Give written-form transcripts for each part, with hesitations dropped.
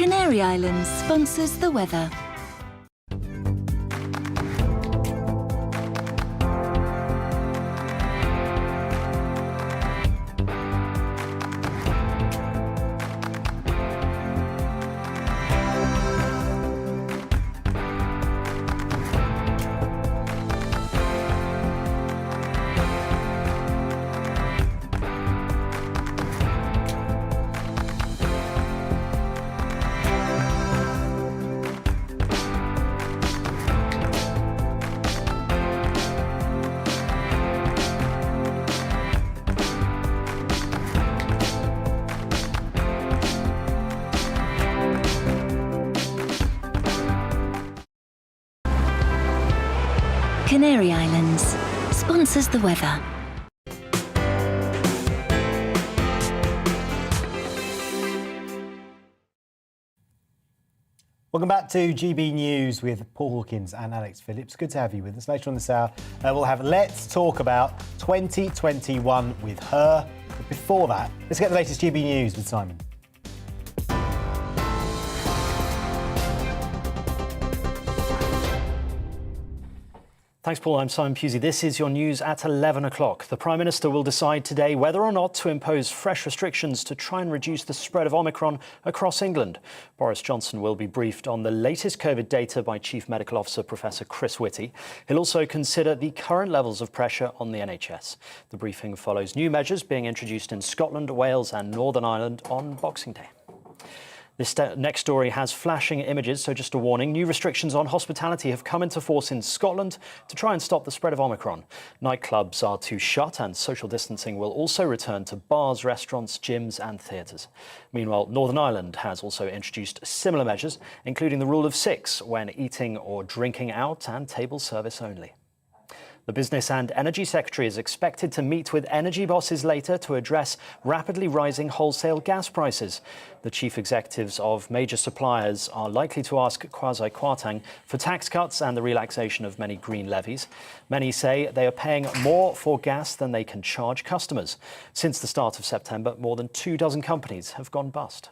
Canary Islands sponsors the weather. Canary Islands sponsors the weather. Welcome back to GB News with Paul Hawkins and Alex Phillips. Good to have you with us. Later on this hour, we'll have Let's Talk About 2021 with her. But before that, let's get the latest GB News with Simon. Thanks, Paul. I'm Simon Pusey. This is your news at 11 o'clock. The Prime Minister will decide today whether or not to impose fresh restrictions to try and reduce the spread of Omicron across England. Boris Johnson will be briefed on the latest COVID data by Chief Medical Officer Professor Chris Whitty. He'll also consider the current levels of pressure on the NHS. The briefing follows new measures being introduced in Scotland, Wales and Northern Ireland on Boxing Day. This next story has flashing images, so just a warning. New restrictions on hospitality have come into force in Scotland to try and stop the spread of Omicron. Nightclubs are to shut and social distancing will also return to bars, restaurants, gyms and theatres. Meanwhile, Northern Ireland has also introduced similar measures, including the rule of 6 when eating or drinking out and table service only. The Business and Energy Secretary is expected to meet with energy bosses later to address rapidly rising wholesale gas prices. The chief executives of major suppliers are likely to ask Kwasi Kwarteng for tax cuts and the relaxation of many green levies. Many say they are paying more for gas than they can charge customers. Since the start of September, more than 24 companies have gone bust.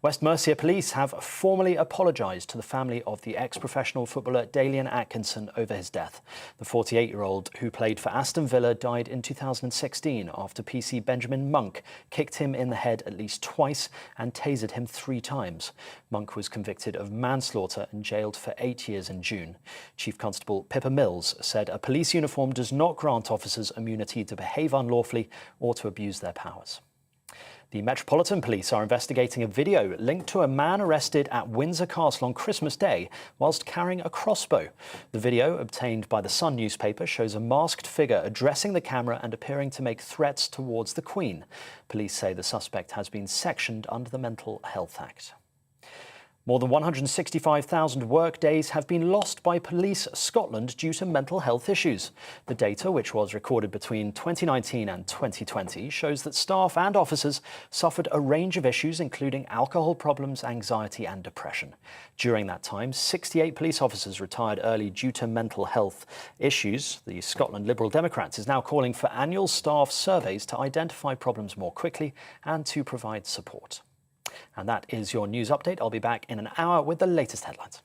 West Mercia Police have formally apologised to the family of the ex-professional footballer Dalian Atkinson over his death. The 48-year-old who played for Aston Villa died in 2016 after PC Benjamin Monk kicked him in the head at least twice and tasered him 3 times. Monk was convicted of manslaughter and jailed for 8 years in June. Chief Constable Pippa Mills said a police uniform does not grant officers immunity to behave unlawfully or to abuse their powers. The Metropolitan Police are investigating a video linked to a man arrested at Windsor Castle on Christmas Day whilst carrying a crossbow. The video, obtained by the Sun newspaper, shows a masked figure addressing the camera and appearing to make threats towards the Queen. Police say the suspect has been sectioned under the Mental Health Act. More than 165,000 work days have been lost by Police Scotland due to mental health issues. The data, which was recorded between 2019 and 2020, shows that staff and officers suffered a range of issues, including alcohol problems, anxiety and depression. During that time, 68 police officers retired early due to mental health issues. The Scotland Liberal Democrats is now calling for annual staff surveys to identify problems more quickly and to provide support. And that is your news update. I'll be back in an hour with the latest headlines.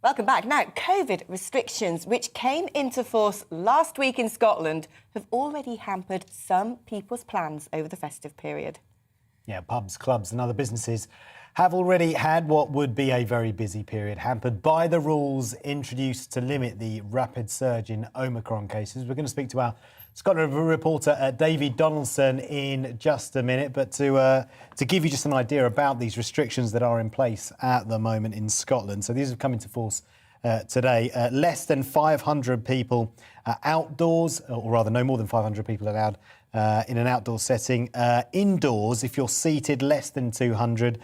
Welcome back. Now, COVID restrictions, which came into force last week in Scotland, have already hampered some people's plans over the festive period. Yeah, pubs, clubs and other businesses have already had what would be a very busy period hampered by the rules introduced to limit the rapid surge in Omicron cases. We're going to speak to our Scotland reporter David Donaldson in just a minute, but to give you just an idea about these restrictions that are in place at the moment in Scotland. So these have come into force today. Less than 500 people outdoors, or rather no more than 500 people allowed in an outdoor setting. Indoors, if you're seated, less than 200.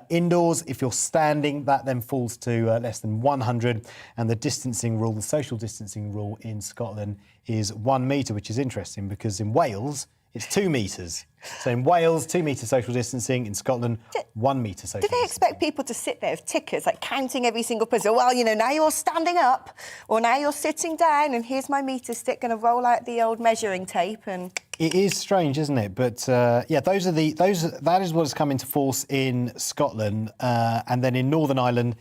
Indoors, if you're standing, that then falls to less than 100. And the distancing rule, the social distancing rule in Scotland is 1 metre, which is interesting because in Wales, It's 2 metres. So in Wales, 2 metre social distancing. In Scotland, 1 metre social Do they expect people to sit there with tickers, like counting every single person? Well, you know, now you're standing up, or now you're sitting down, and here's my metre stick, going to roll out the old measuring tape and... It is strange, isn't it? But yeah, that is what has come into force in Scotland, and then in Northern Ireland,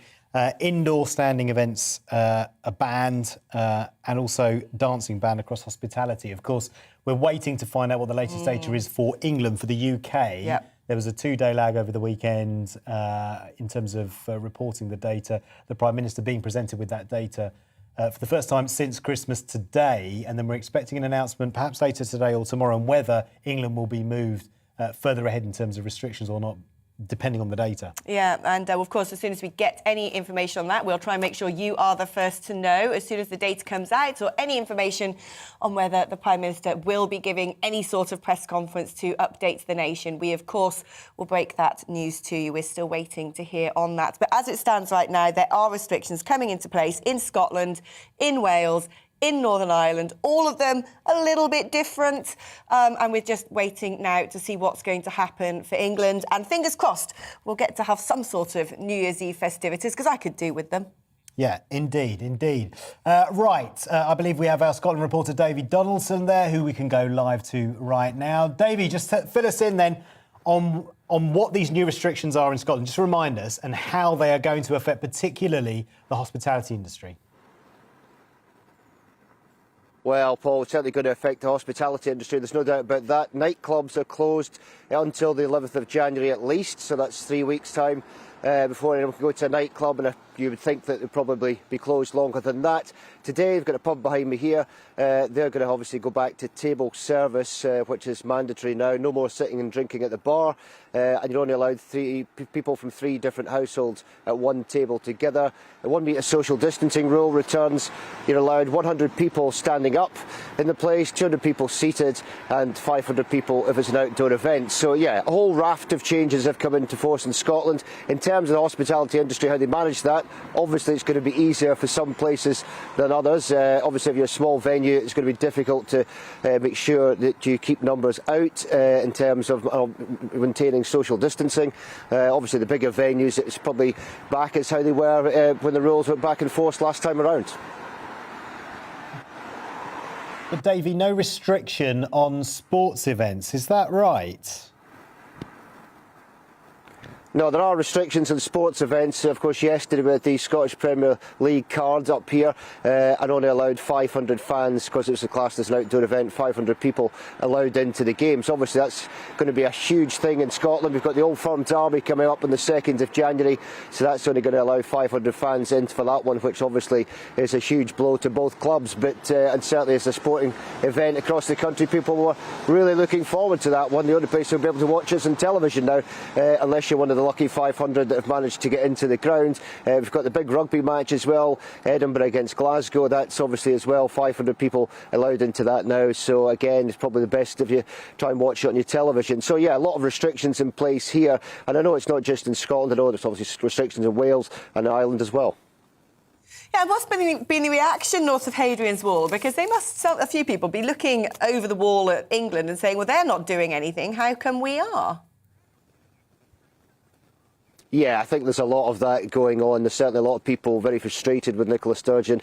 indoor standing events are banned, and also dancing banned across hospitality. Of course, we're waiting to find out what the latest data is for England. For the UK, there was a 2-day lag over the weekend in terms of reporting the data. The Prime Minister being presented with that data for the first time since Christmas today, and then we're expecting an announcement perhaps later today or tomorrow on whether England will be moved further ahead in terms of restrictions or not, depending on the data. Yeah, and of course, as soon as we get any information on that, we'll try and make sure you are the first to know as soon as the data comes out, or any information on whether the Prime Minister will be giving any sort of press conference to update the nation. We, of course, will break that news to you. We're still waiting to hear on that. But as it stands right now, there are restrictions coming into place in Scotland, in Wales, in Northern Ireland, all of them a little bit different. And we're just waiting now to see what's going to happen for England. And fingers crossed, we'll get to have some sort of New Year's Eve festivities, because I could do with them. Yeah, indeed, indeed. Right, I believe we have our Scotland reporter, Davy Donaldson, there, who we can go live to right now. Davy, just fill us in then on what these new restrictions are in Scotland. Just remind us, and how they are going to affect particularly the hospitality industry. Well, Paul, it's certainly going to affect the hospitality industry. There's no doubt about that. Nightclubs are closed until the 11th of January at least, so that's 3 weeks' time before anyone can go to a nightclub, and you would think that they'd probably be closed longer than that. Today, we've got a pub behind me here. They're going to obviously go back to table service, which is mandatory now. No more sitting and drinking at the bar, and you're only allowed 3 people from 3 different households at one table together. The 1 metre social distancing rule returns. You're allowed 100 people standing up in the place, 200 people seated, and 500 people if it's an outdoor event. So yeah, a whole raft of changes have come into force in Scotland. In terms of the hospitality industry, how they manage that, obviously it's going to be easier for some places than others. Obviously, if you're a small venue, it's going to be difficult to make sure that you keep numbers out in terms of maintaining social distancing. Obviously, the bigger venues, it's probably back as how they were when the rules went back in force last time around. But Davey, no restriction on sports events, is that right? No, there are restrictions on sports events. Of course, yesterday with the Scottish Premier League cards up here, and only allowed 500 fans because it was classed as an outdoor event, 500 people allowed into the games. Obviously, that's going to be a huge thing in Scotland. We've got the Old Firm Derby coming up on the 2nd of January, so that's only going to allow 500 fans in for that one, which obviously is a huge blow to both clubs. But and certainly as a sporting event across the country, people were really looking forward to that one. The only place you'll be able to watch us on television now, unless you're one of the lucky 500 that have managed to get into the ground. We've got the big rugby match as well, Edinburgh against Glasgow. That's obviously as well 500 people allowed into that now. So again, it's probably the best if you try and watch it on your television. So yeah, a lot of restrictions in place here. And I know it's not just in Scotland. I know there's obviously restrictions in Wales and Ireland as well. Yeah, what's been the reaction north of Hadrian's Wall? Because a few people be looking over the wall at England and saying, well, they're not doing anything. How come we are? Yeah, I think there's a lot of that going on. There's certainly a lot of people very frustrated with Nicola Sturgeon.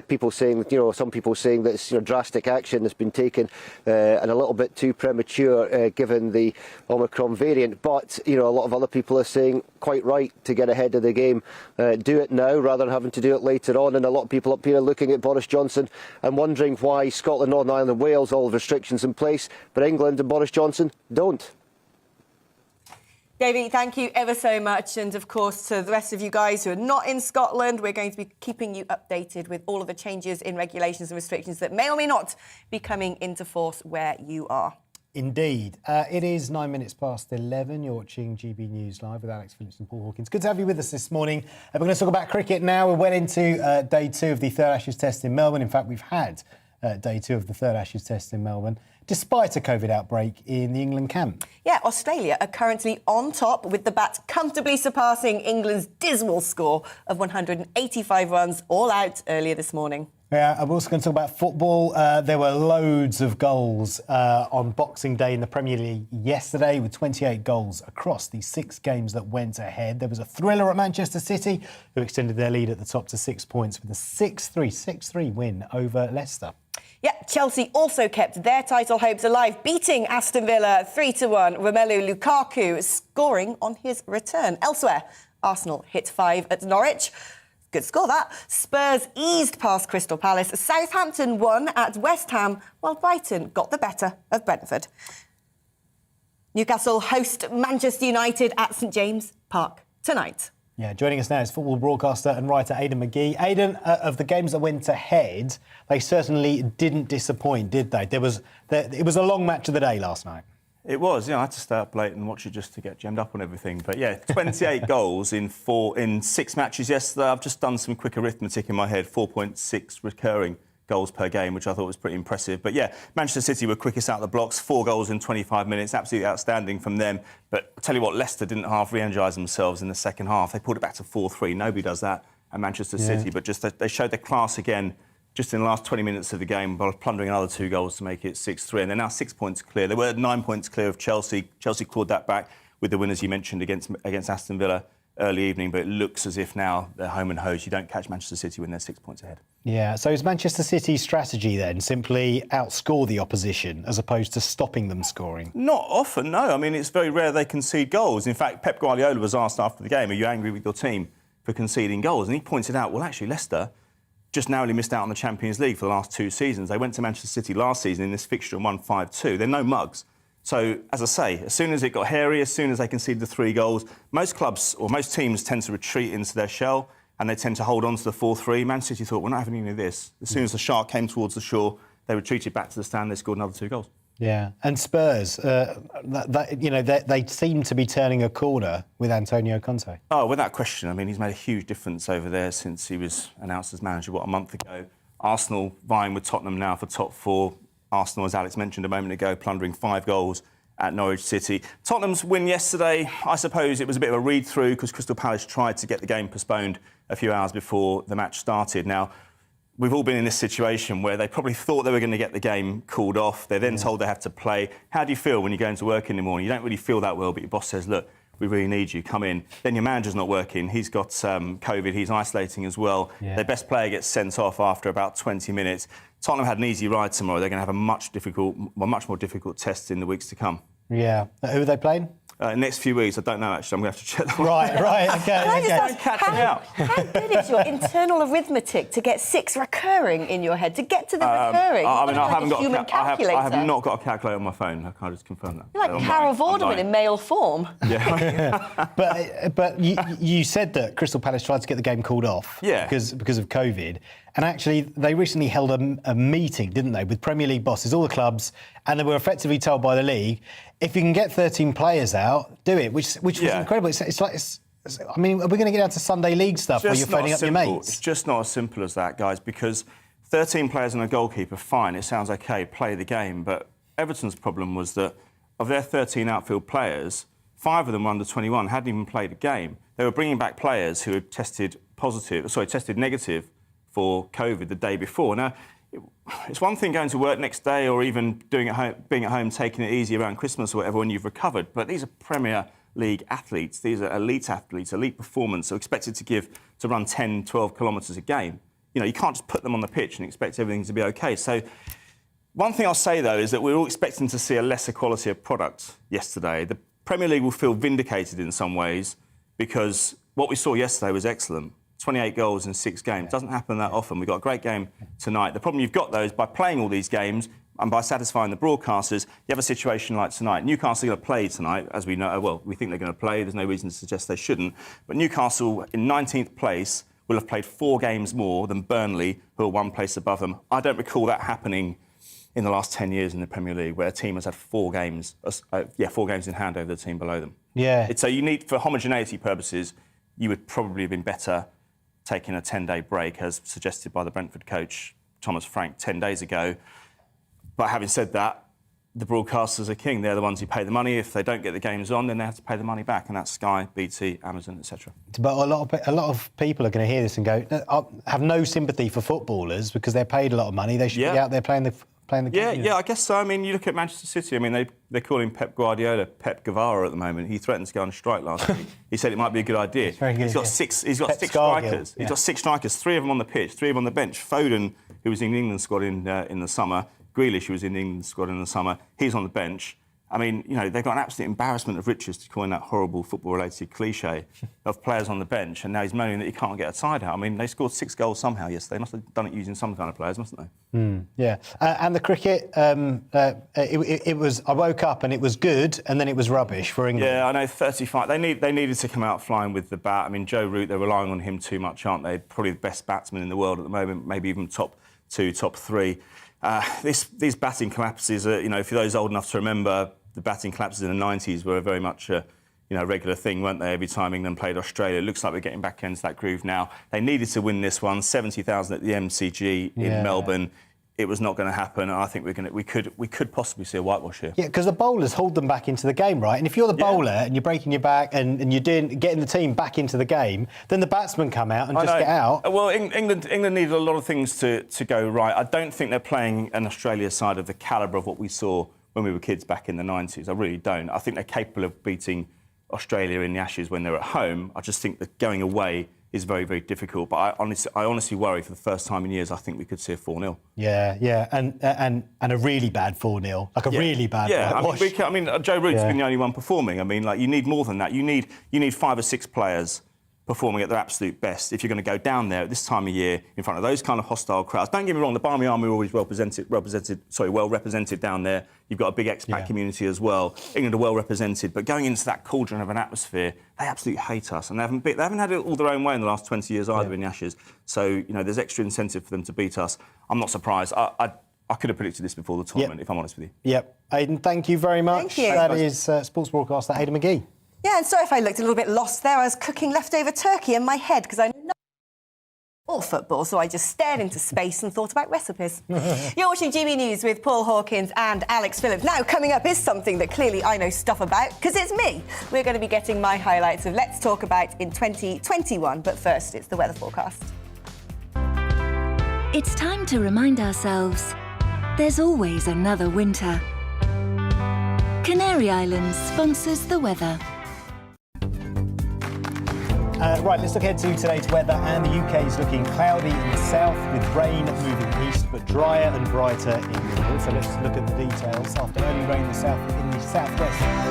People saying, some people saying that it's, drastic action has been taken and a little bit too premature given the Omicron variant. But, a lot of other people are saying quite right to get ahead of the game. Do it now rather than having to do it later on. And a lot of people up here are looking at Boris Johnson and wondering why Scotland, Northern Ireland and Wales all have restrictions in place, but England and Boris Johnson don't. Davey, thank you ever so much. And of course, to the rest of you guys who are not in Scotland, we're going to be keeping you updated with all of the changes in regulations and restrictions that may or may not be coming into force where you are. Indeed. It is 9 minutes past 11. You're watching GB News Live with Alex Phillips and Paul Hawkins. Good to have you with us this morning. We're going to talk about cricket now. We're well into day 2 of the third Ashes test in Melbourne. In fact, we've had day 2 of the third Ashes test in Melbourne, despite a COVID outbreak in the England camp. Yeah, Australia are currently on top, with the bats comfortably surpassing England's dismal score of 185 runs all out earlier this morning. Yeah, I'm also going to talk about football. There were loads of goals on Boxing Day in the Premier League yesterday, with 28 goals across the 6 games that went ahead. There was a thriller at Manchester City, who extended their lead at the top to 6 points with a 6-3 win over Leicester. Yeah, Chelsea also kept their title hopes alive, beating Aston Villa 3-1. Romelu Lukaku scoring on his return. Elsewhere, Arsenal hit 5 at Norwich. Good score, that. Spurs eased past Crystal Palace. Southampton won at West Ham, while Brighton got the better of Brentford. Newcastle host Manchester United at St James Park tonight. Yeah, joining us now is football broadcaster and writer Aidan McGee. Aidan, of the games that went ahead, they certainly didn't disappoint, did they? It was a long match of the day last night. It was, I had to stay up late and watch it just to get gemmed up on everything. But yeah, 28 goals in 6 matches yesterday. I've just done some quick arithmetic in my head, 4.6 recurring goals per game, which I thought was pretty impressive. But yeah, Manchester City were quickest out of the blocks, 4 goals in 25 minutes, absolutely outstanding from them. But I'll tell you what, Leicester didn't half re-energise themselves in the second half. They pulled it back to 4-3. Nobody does that at Manchester City, but just they showed their class again just in the last 20 minutes of the game by plundering another 2 goals to make it 6-3. And they're now 6 points clear. They were 9 points clear of Chelsea. Chelsea clawed that back with the winners you mentioned against Aston Villa early evening. But it looks as if now they're home and hosed. You don't catch Manchester City when they're 6 points ahead. Yeah, so is Manchester City's strategy then simply outscore the opposition as opposed to stopping them scoring? Not often, no. I mean, it's very rare they concede goals. In fact, Pep Guardiola was asked after the game, are you angry with your team for conceding goals? And he pointed out, well, actually, Leicester just narrowly missed out on the Champions League for the last 2 seasons. They went to Manchester City last season in this fixture and won 5-2. They're no mugs. So, as I say, as soon as it got hairy, as soon as they conceded the 3 goals, most clubs or most teams tend to retreat into their shell and they tend to hold on to the 4-3. Man City thought, we're not having any of this. As soon as the shark came towards the shore, they retreated back to the stand, they scored another 2 goals. Yeah, and Spurs, they seem to be turning a corner with Antonio Conte. Oh, without question. I mean, he's made a huge difference over there since he was announced as manager, a month ago. Arsenal vying with Tottenham now for top 4. Arsenal, as Alex mentioned a moment ago, plundering 5 goals at Norwich City. Tottenham's win yesterday, I suppose it was a bit of a read-through because Crystal Palace tried to get the game postponed a few hours before the match started. Now, we've all been in this situation where they probably thought they were going to get the game called off. They're then told they have to play. How do you feel when you go into work in the morning? You don't really feel that well, but your boss says, look, we really need you, come in. Then your manager's not working. He's got COVID. He's isolating as well. Yeah. Their best player gets sent off after about 20 minutes. Tottenham had an easy ride tomorrow. They're going to have a much more difficult test in the weeks to come. Yeah. Who are they playing? Next few weeks, I don't know, actually. I'm going to have to check that. Right, okay. Can I just ask, Catch me out. how good is your internal arithmetic to get 6 recurring in your head, to get to the recurring? I mean, I haven't got human calculator. I have not got a calculator on my phone. I can't just confirm that. You're like Carol Vorderman in male form. Yeah. But you said that Crystal Palace tried to get the game called off because of COVID. And actually, they recently held a meeting, didn't they, with Premier League bosses, all the clubs, and they were effectively told by the league, if you can get 13 players out, do it, which was incredible. I mean, are we going to get down to Sunday league stuff where you're phoning up your mates? It's just not as simple as that, guys, because 13 players and a goalkeeper, fine, it sounds OK, play the game. But Everton's problem was that of their 13 outfield players, 5 of them were under 21, hadn't even played a game. They were bringing back players who had tested negative for COVID the day before. Now, it's one thing going to work next day or even being at home, taking it easy around Christmas or whatever when you've recovered. But these are Premier League athletes. These are elite athletes, elite performance, so expected to run 10, 12 kilometres a game. You know, you can't just put them on the pitch and expect everything to be OK. So one thing I'll say, though, is that we're all expecting to see a lesser quality of product yesterday. The Premier League will feel vindicated in some ways because what we saw yesterday was excellent. 28 goals in 6 games. Doesn't happen that often. We've got a great game tonight. The problem you've got, though, is by playing all these games and by satisfying the broadcasters, you have a situation like tonight. Newcastle are going to play tonight, as we know. Well, we think they're going to play. There's no reason to suggest they shouldn't. But Newcastle, in 19th place, will have played 4 games more than Burnley, who are 1 place above them. I don't recall that happening in the last 10 years in the Premier League, where a team has had 4 games in hand over the team below them. Yeah. So you need, for homogeneity purposes, you would probably have been better taking a 10-day break, as suggested by the Brentford coach, Thomas Frank, 10 days ago. But having said that, the broadcasters are king. They're the ones who pay the money. If they don't get the games on, then they have to pay the money back, and that's Sky, BT, Amazon, etc. But a lot of people are going to hear this and go, I have no sympathy for footballers because they're paid a lot of money. They should be out there playing the game. Yeah, I guess so. I mean, you look at Manchester City. I mean, they're calling Pep Guardiola Pep Guevara at the moment. He threatened to go on strike last week. He said it might be a good idea. He's got six strikers. He's got 6 strikers, 3 of them on the pitch, 3 of them on the bench. Foden, who was in the England squad in the summer. Grealish, who was in the England squad in the summer. He's on the bench. I mean, they've got an absolute embarrassment of riches, to coin that horrible football-related cliche, of players on the bench, and now he's moaning that he can't get a side out. I mean, they scored 6 goals somehow yesterday. They must have done it using some kind of players, mustn't they? Yeah. And the cricket, it was. I woke up and it was good, and then it was rubbish for England. Yeah, I know. 35. They needed to come out flying with the bat. I mean, Joe Root, they're relying on him too much, aren't they? Probably the best batsman in the world at the moment, maybe even top 2, top 3. These batting collapses are, for those old enough to remember, the batting collapses in the 90s were very much a regular thing, weren't they? Every time England played Australia. It looks like we're getting back into that groove now. They needed to win this one, 70,000 at the MCG in Melbourne. It was not going to happen. I think we could possibly see a whitewash here. Yeah, because the bowlers hold them back into the game, right? And if you're the bowler and you're breaking your back and you're getting the team back into the game, then the batsmen come out and just get out. Well, England needed a lot of things to go right. I don't think they're playing an Australia side of the calibre of what we saw when we were kids back in the 90s. I really don't. I think they're capable of beating Australia in the Ashes when they're at home. I just think that going away is very, very difficult. But I honestly worry for the first time in years, I think we could see a 4-0. Yeah, and a really bad 4-0, like a really bad. Yeah, I mean, Joe Root's been the only one performing. I mean, you need more than that. You need 5 or 6 players performing at their absolute best if you're going to go down there at this time of year in front of those kind of hostile crowds. Don't get me wrong, the Barmy Army are always well represented down there. You've got a big expat community as well. England are well represented, but going into that cauldron of an atmosphere, they absolutely hate us, and they haven't had it all their own way in the last 20 years either in the Ashes. So there's extra incentive for them to beat us. I'm not surprised. I could have predicted this before the tournament, if I'm honest with you. Yep, Aidan, thank you very much. Thank you. That is sports broadcaster Aidan McGee. Yeah, and sorry if I looked a little bit lost there. I was cooking leftover turkey in my head because I know nothing or football, so I just stared into space and thought about recipes. You're watching GBNews with Paul Hawkins and Alex Phillips. Now, coming up is something that clearly I know stuff about, because it's me. We're going to be getting my highlights of Let's Talk About in 2021. But first, it's the weather forecast. It's time to remind ourselves there's always another winter. Canary Islands sponsors the weather. Right, let's look ahead to today's weather, and the UK is looking cloudy in the south with rain moving east, but drier and brighter in the north. So let's look at the details. After early rain in the southwest.